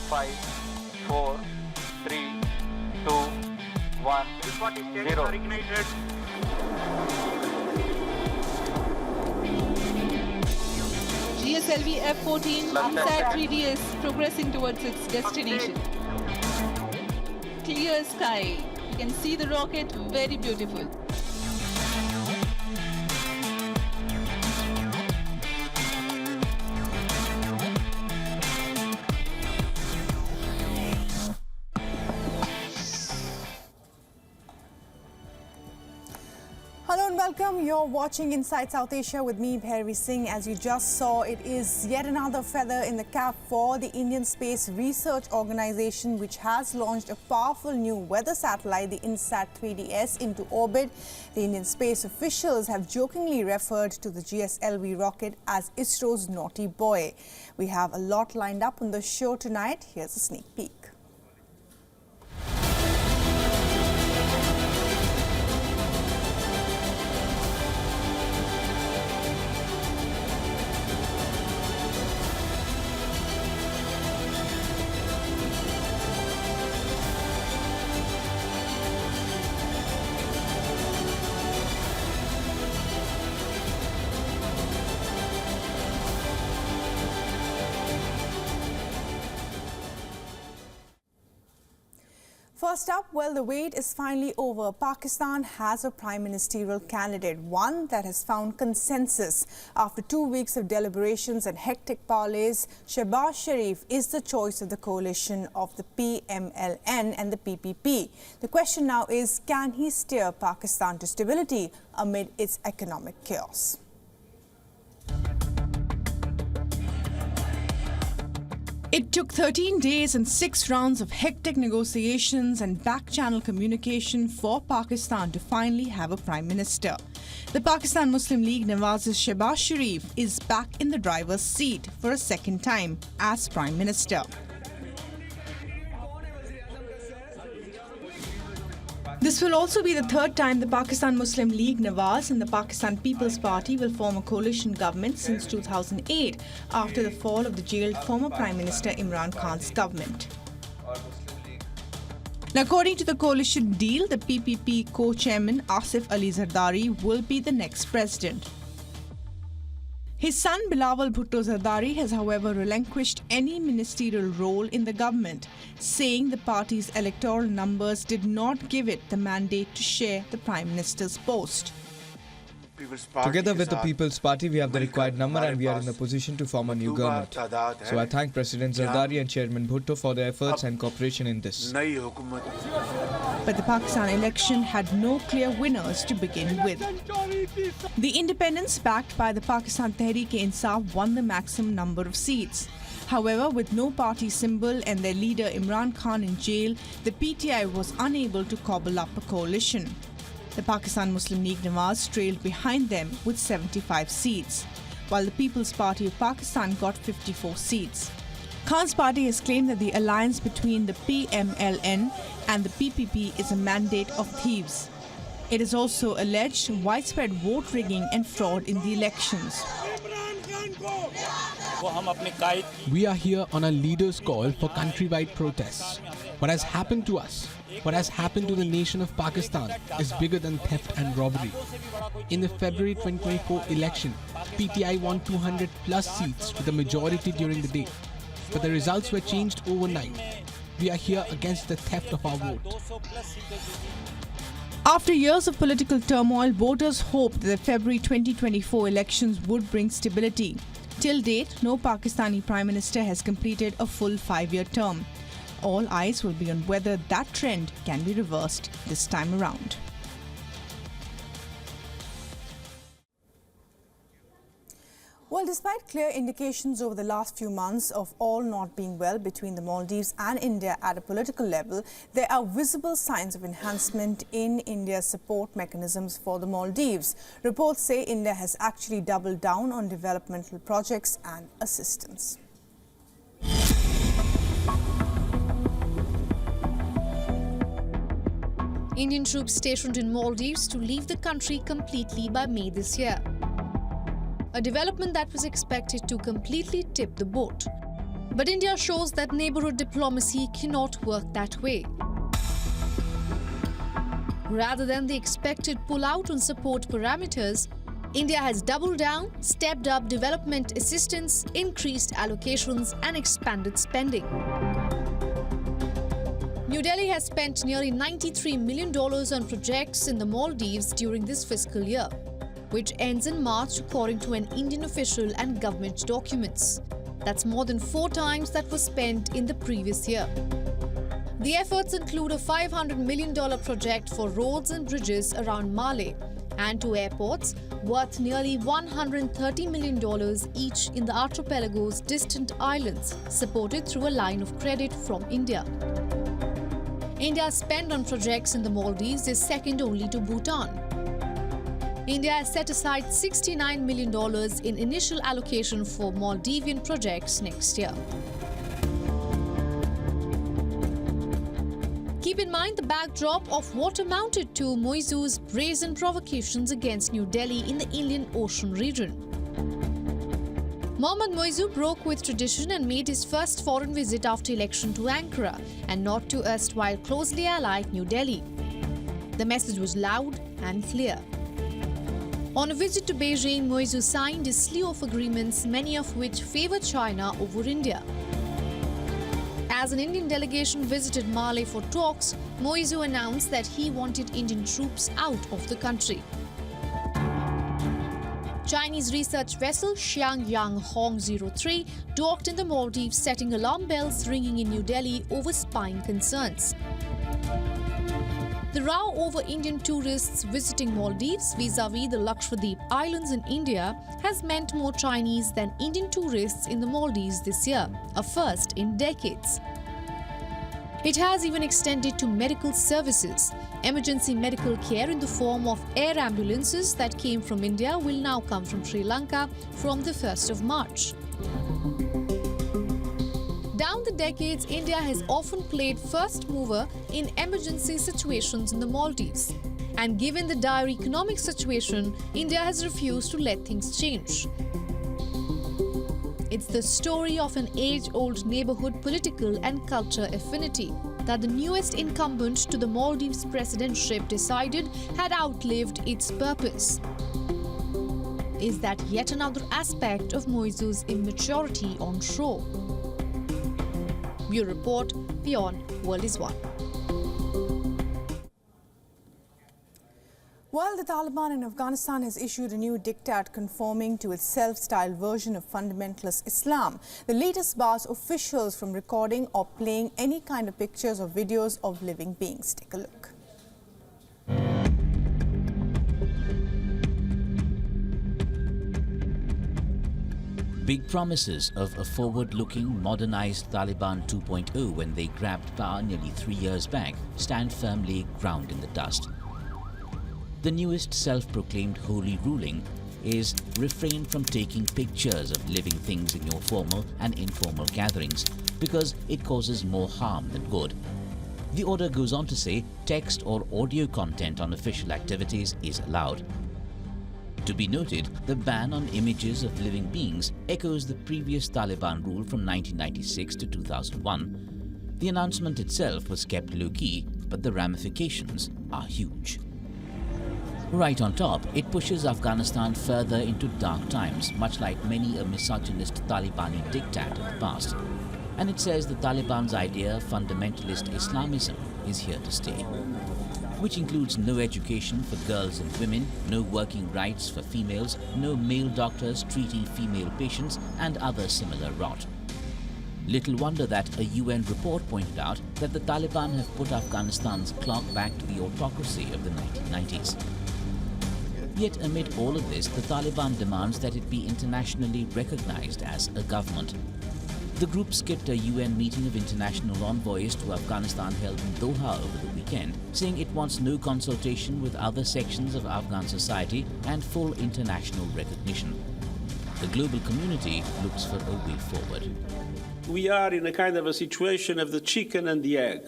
5, 4, 3, 2, 1, 0. Ignited. GSLV F-14 UMSAT 3DS progressing towards its destination. Clear sky. You can see the rocket, very beautiful. Hello and welcome. You're watching Inside South Asia with me, Bhairavi Singh. As you just saw, it is yet another feather in the cap for the Indian Space Research Organization, which has launched a powerful new weather satellite, the INSAT 3DS, into orbit. The Indian space officials have jokingly referred to the GSLV rocket as ISRO's naughty boy. We have a lot lined up on the show tonight. Here's a sneak peek. First up, well, the wait is finally over. Pakistan has a prime ministerial candidate, one that has found consensus. After 2 weeks of deliberations and hectic parleys, Shehbaz Sharif is the choice of the coalition of the PMLN and the PPP. The question now is, can he steer Pakistan to stability amid its economic chaos? It took 13 days and 6 rounds of hectic negotiations and back-channel communication for Pakistan to finally have a prime minister. The Pakistan Muslim League Nawaz's Shehbaz Sharif is back in the driver's seat for a second time as prime minister. This will also be the third time the Pakistan Muslim League Nawaz and the Pakistan People's Party will form a coalition government since 2008 after the fall of the jailed former Prime Minister Imran Khan's government. Now, according to the coalition deal, the PPP co-chairman Asif Ali Zardari will be the next president. His son Bilawal Bhutto Zardari has, however, relinquished any ministerial role in the government, saying the party's electoral numbers did not give it the mandate to share the Prime Minister's post. Together with the People's Party, we have the required number and we are in a position to form a new government. So I thank President Zardari and Chairman Bhutto for their efforts and cooperation in this. But the Pakistan election had no clear winners to begin with. The independents backed by the Pakistan Tehreek-e-Insaf won the maximum number of seats. However, with no party symbol and their leader Imran Khan in jail, the PTI was unable to cobble up a coalition. The Pakistan Muslim League Nawaz trailed behind them with 75 seats, while the People's Party of Pakistan got 54 seats. Khan's party has claimed that the alliance between the PMLN and the PPP is a mandate of thieves. It is also alleged widespread vote rigging and fraud in the elections. We are here on a leader's call for countrywide protests. What has happened to us, what has happened to the nation of Pakistan is bigger than theft and robbery. In the February 2024 election, PTI won 200 plus seats with a majority during the day. But the results were changed overnight. We are here against the theft of our vote. After years of political turmoil, voters hoped that the February 2024 elections would bring stability. Till date, no Pakistani Prime Minister has completed a full 5-year term. All eyes will be on whether that trend can be reversed this time around. Well, despite clear indications over the last few months of all not being well between the Maldives and India at a political level, there are visible signs of enhancement in India's support mechanisms for the Maldives. Reports say India has actually doubled down on developmental projects and assistance. Indian troops stationed in Maldives to leave the country completely by May this year. A development that was expected to completely tip the boat. But India shows that neighborhood diplomacy cannot work that way. Rather than the expected pull-out on support parameters, India has doubled down, stepped up development assistance, increased allocations and expanded spending. New Delhi has spent nearly $93 million on projects in the Maldives during this fiscal year, which ends in March according to an Indian official and government documents. That's more than 4 times that was spent in the previous year. The efforts include a $500 million project for roads and bridges around Malé and 2 airports worth nearly $130 million each in the archipelago's distant islands, supported through a line of credit from India. India's spend on projects in the Maldives is second only to Bhutan. India has set aside $69 million in initial allocation for Maldivian projects next year. Keep in mind the backdrop of what amounted to Moisu's brazen provocations against New Delhi in the Indian Ocean region. Mohammad Moizu broke with tradition and made his first foreign visit after election to Ankara and not to erstwhile closely allied New Delhi. The message was loud and clear. On a visit to Beijing, Moizu signed a slew of agreements, many of which favor China over India. As an Indian delegation visited Malé for talks, Moizu announced that he wanted Indian troops out of the country. Chinese research vessel Xiangyang Hong 03 docked in the Maldives, setting alarm bells ringing in New Delhi over spying concerns. The row over Indian tourists visiting Maldives vis-à-vis the Lakshadweep Islands in India has meant more Chinese than Indian tourists in the Maldives this year, a first in decades. It has even extended to medical services. Emergency medical care in the form of air ambulances that came from India will now come from Sri Lanka from the 1st of March. Down the decades, India has often played first mover in emergency situations in the Maldives. And given the dire economic situation, India has refused to let things change. It's the story of an age-old neighborhood political and culture affinity that the newest incumbent to the Maldives presidency decided had outlived its purpose. Is that yet another aspect of Moisu's immaturity on shore? Bureau Report, WION World is One. Well, the Taliban in Afghanistan has issued a new diktat conforming to its self-styled version of fundamentalist Islam. The latest bars officials from recording or playing any kind of pictures or videos of living beings. Take a look. Big promises of a forward-looking, modernized Taliban 2.0 when they grabbed power nearly 3 years back stand firmly ground in the dust. The newest self-proclaimed holy ruling is refrain from taking pictures of living things in your formal and informal gatherings because it causes more harm than good. The order goes on to say text or audio content on official activities is allowed. To be noted, the ban on images of living beings echoes the previous Taliban rule from 1996 to 2001. The announcement itself was kept low-key, but the ramifications are huge. Right on top, it pushes Afghanistan further into dark times, much like many a misogynist Talibani diktat of the past. And it says the Taliban's idea of fundamentalist Islamism is here to stay, which includes no education for girls and women, no working rights for females, no male doctors treating female patients, and other similar rot. Little wonder that a UN report pointed out that the Taliban have put Afghanistan's clock back to the autocracy of the 1990s. Yet amid all of this, the Taliban demands that it be internationally recognized as a government. The group skipped a UN meeting of international envoys to Afghanistan held in Doha over the weekend, saying it wants no consultation with other sections of Afghan society and full international recognition. The global community looks for a way forward. We are in a kind of a situation of the chicken and the egg,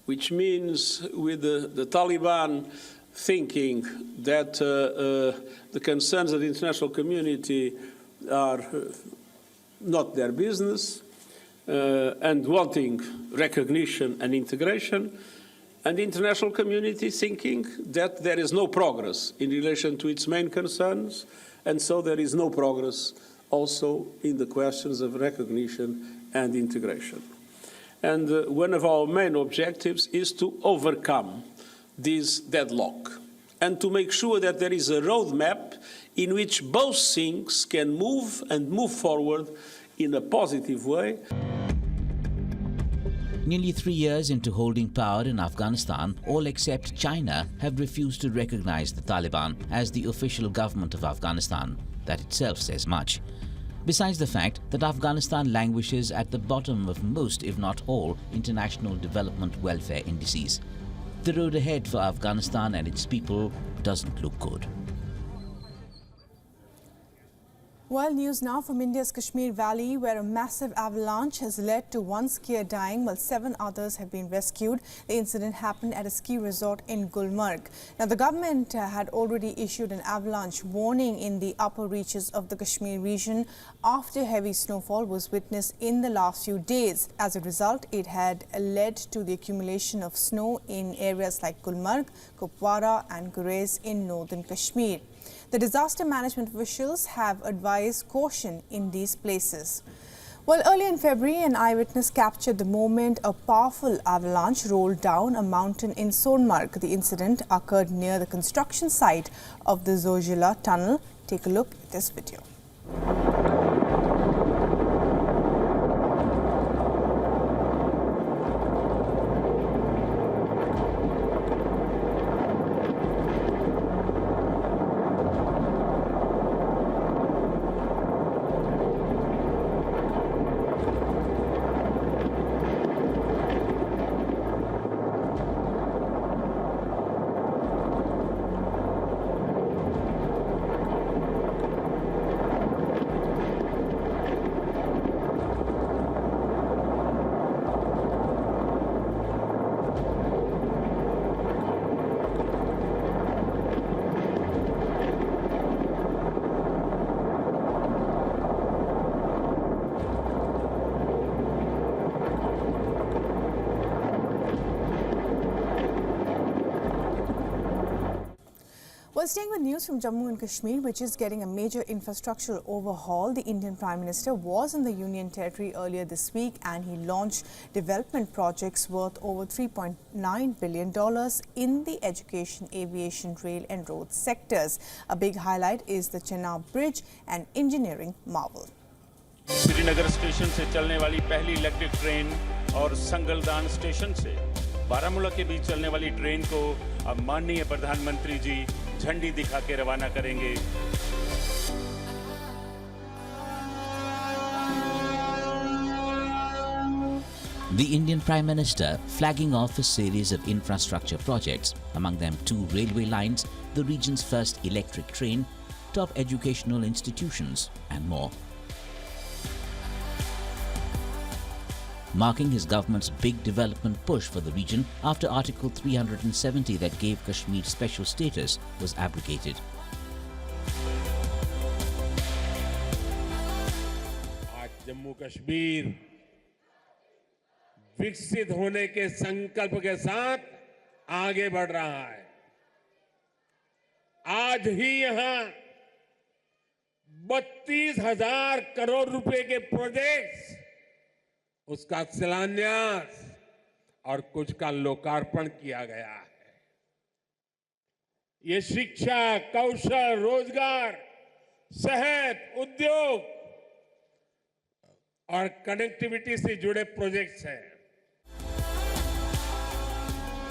which means with the Taliban thinking that the concerns of the international community are not their business, and wanting recognition and integration, and the international community thinking that there is no progress in relation to its main concerns, and so there is no progress also in the questions of recognition and integration. And one of our main objectives is to overcome this deadlock and to make sure that there is a roadmap in which both things can move and move forward in a positive way. Nearly 3 years into holding power in Afghanistan, all except China have refused to recognize the Taliban as the official government of Afghanistan. That itself says much. Besides the fact that Afghanistan languishes at the bottom of most, if not all, international development welfare indices. The road ahead for Afghanistan and its people doesn't look good. Well, news now from India's Kashmir Valley, where a massive avalanche has led to one skier dying while 7 others have been rescued. The incident happened at a ski resort in Gulmarg. Now, the government had already issued an avalanche warning in the upper reaches of the Kashmir region after heavy snowfall was witnessed in the last few days. As a result, it had led to the accumulation of snow in areas like Gulmarg, Kupwara and Gurez in northern Kashmir. The disaster management officials have advised caution in these places. Well, early in February, an eyewitness captured the moment a powerful avalanche rolled down a mountain in Sonmarg. The incident occurred near the construction site of the Zojila tunnel. Take a look at this video. Well, staying with news from Jammu and Kashmir, which is getting a major infrastructural overhaul, the Indian Prime Minister was in the Union Territory earlier this week and he launched development projects worth over $3.9 billion in the education, aviation, rail and road sectors. A big highlight is the Chenab Bridge, an engineering marvel. Srinagar station से चलने वाली पहली electric train और Sangaldan station से बारामूला के बीच चलने वाली train को अब माननीय प्रधानमंत्री जी झंडी दिखा के रवाना करेंगे। The Indian Prime Minister flagging off a series of infrastructure projects, among them 2 railway lines, the region's first electric train, top educational institutions and more. Marking his government's big development push for the region after Article 370 that gave Kashmir special status was abrogated. आज जम्मू कश्मीर विकसित होने के संकल्प के साथ आगे बढ़ रहा है। आज ही यहां 32,000 करोड़ रुपए के प्रोजेक्ट्स, उसका शिलान्यास और कुछ का लोकार्पण किया गया है। ये शिक्षा, कौशल, रोजगार, सेहत, उद्योग और कनेक्टिविटी से जुड़े प्रोजेक्ट्स हैं।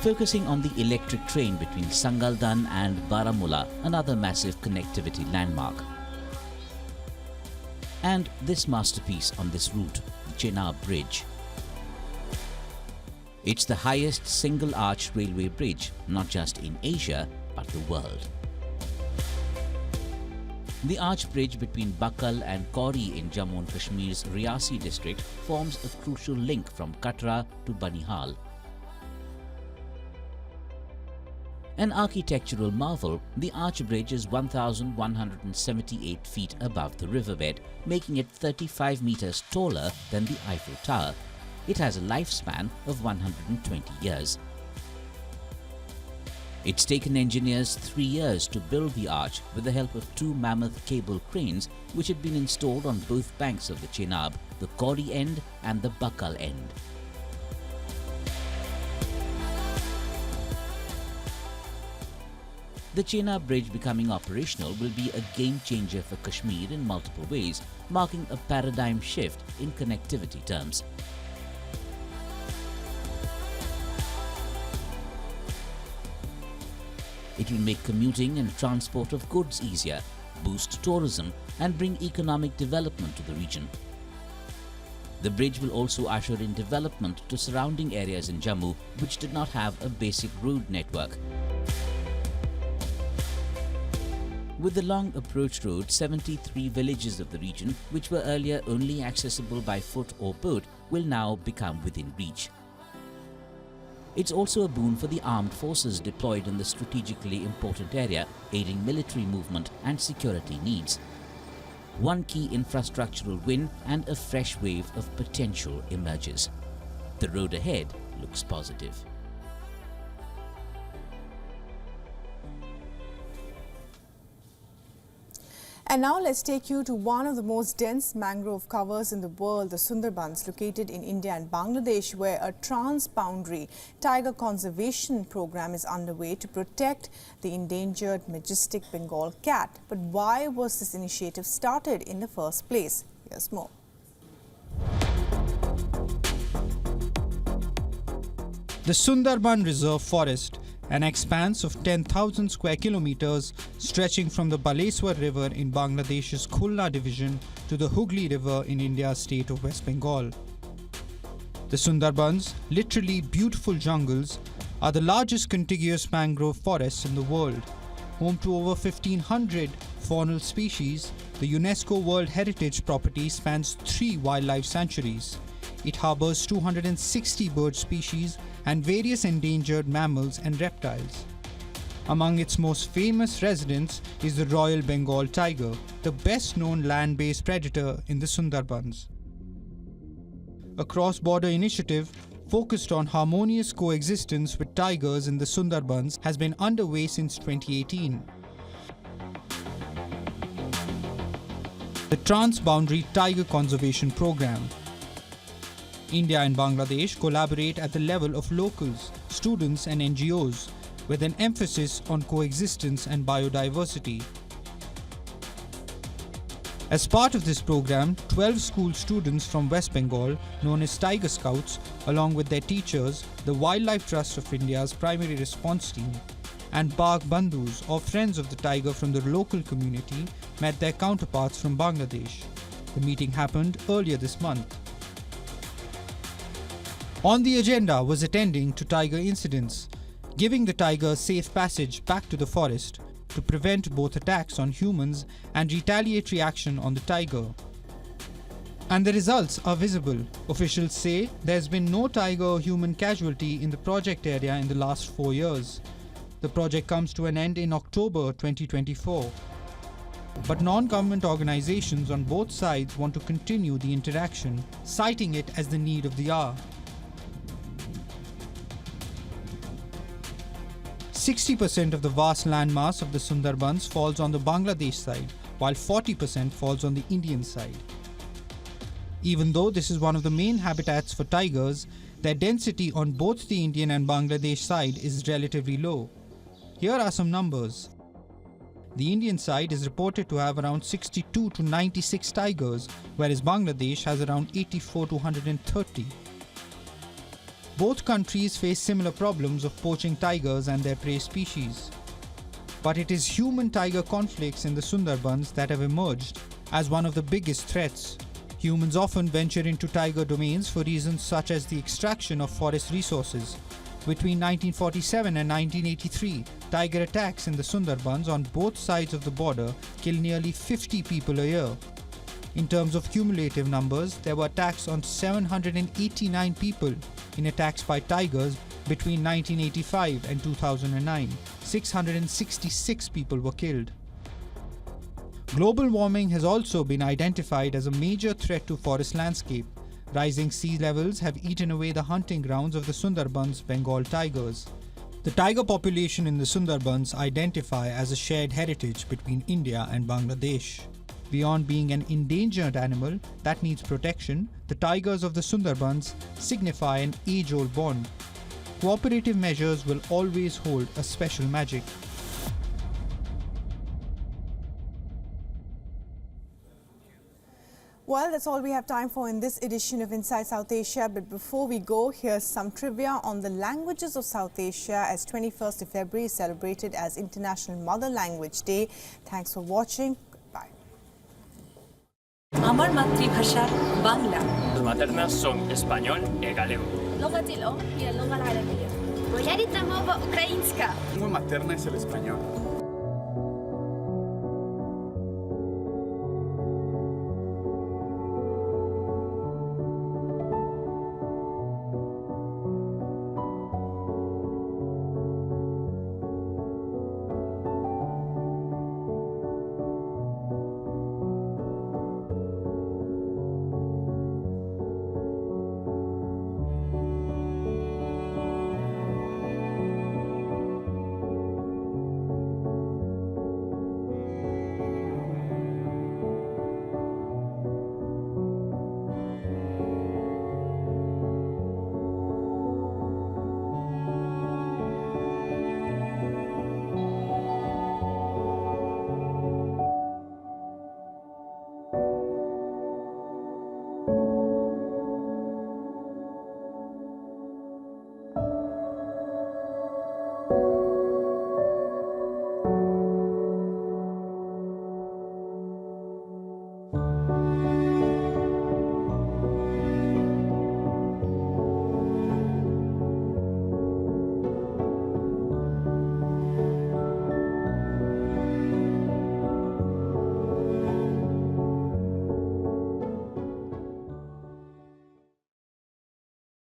Focusing on the electric train between Sangaldan and Baramulla, another massive connectivity landmark. And this masterpiece on this route, the Chenab Bridge. It's the highest single-arch railway bridge, not just in Asia, but the world. The arch bridge between Bakal and Kauri in Jammu and Kashmir's Riyasi district forms a crucial link from Katra to Banihal. An architectural marvel, the arch bridge is 1,178 feet above the riverbed, making it 35 meters taller than the Eiffel Tower. It has a lifespan of 120 years. It's taken engineers 3 years to build the arch with the help of 2 mammoth cable cranes which had been installed on both banks of the Chenab, the Kauri end and the Bakal end. The Chenab bridge becoming operational will be a game changer for Kashmir in multiple ways, marking a paradigm shift in connectivity terms. It will make commuting and transport of goods easier, boost tourism and bring economic development to the region. The bridge will also usher in development to surrounding areas in Jammu which did not have a basic road network. With the long approach road, 73 villages of the region, which were earlier only accessible by foot or boat, will now become within reach. It's also a boon for the armed forces deployed in the strategically important area, aiding military movement and security needs. One key infrastructural win and a fresh wave of potential emerges. The road ahead looks positive. And now let's take you to one of the most dense mangrove covers in the world, the Sundarbans, located in India and Bangladesh, where a transboundary tiger conservation program is underway to protect the endangered majestic Bengal cat. But why was this initiative started in the first place? Here's more. The Sundarban Reserve Forest, an expanse of 10,000 square kilometers stretching from the Baleswar River in Bangladesh's Khulna division to the Hooghly River in India's state of West Bengal. The Sundarbans, literally beautiful jungles, are the largest contiguous mangrove forests in the world. Home to over 1,500 faunal species, the UNESCO World Heritage property spans 3 wildlife sanctuaries. It harbors 260 bird species and various endangered mammals and reptiles. Among its most famous residents is the Royal Bengal tiger, the best-known land-based predator in the Sundarbans. A cross-border initiative focused on harmonious coexistence with tigers in the Sundarbans has been underway since 2018. The Transboundary Tiger Conservation Program. India and Bangladesh collaborate at the level of locals, students and NGOs, with an emphasis on coexistence and biodiversity. As part of this program, 12 school students from West Bengal, known as Tiger Scouts, along with their teachers, the Wildlife Trust of India's primary response team, and Bagh Bandhus, or friends of the tiger from the local community, met their counterparts from Bangladesh. The meeting happened earlier this month. On the agenda was attending to tiger incidents, giving the tiger safe passage back to the forest to prevent both attacks on humans and retaliatory action on the tiger. And the results are visible. Officials say there's been no tiger or human casualty in the project area in the last 4 years. The project comes to an end in October 2024. But non-government organizations on both sides want to continue the interaction, citing it as the need of the hour. 60% of the vast landmass of the Sundarbans falls on the Bangladesh side, while 40% falls on the Indian side. Even though this is one of the main habitats for tigers, their density on both the Indian and Bangladesh side is relatively low. Here are some numbers. The Indian side is reported to have around 62 to 96 tigers, whereas Bangladesh has around 84 to 130. Both countries face similar problems of poaching tigers and their prey species. But it is human-tiger conflicts in the Sundarbans that have emerged as one of the biggest threats. Humans often venture into tiger domains for reasons such as the extraction of forest resources. Between 1947 and 1983, tiger attacks in the Sundarbans on both sides of the border kill nearly 50 people a year. In terms of cumulative numbers, there were attacks on 789 people in attacks by tigers between 1985 and 2009. 666 people were killed. Global warming has also been identified as a major threat to forest landscape. Rising sea levels have eaten away the hunting grounds of the Sundarbans Bengal tigers. The tiger population in the Sundarbans identify as a shared heritage between India and Bangladesh. Beyond being an endangered animal that needs protection, the tigers of the Sundarbans signify an age-old bond. Cooperative measures will always hold a special magic. Well, that's all we have time for in this edition of Inside South Asia. But before we go, here's some trivia on the languages of South Asia, as 21st of February is celebrated as International Mother Language Day. Thanks for watching. Goodbye. আমার মাতৃভাষা Bangla. Los maternas son español y galego. لغتي الأم هي اللغة العربية. ويا ريتنا موضوع أوكرانيسكا. Lengua materna es el español.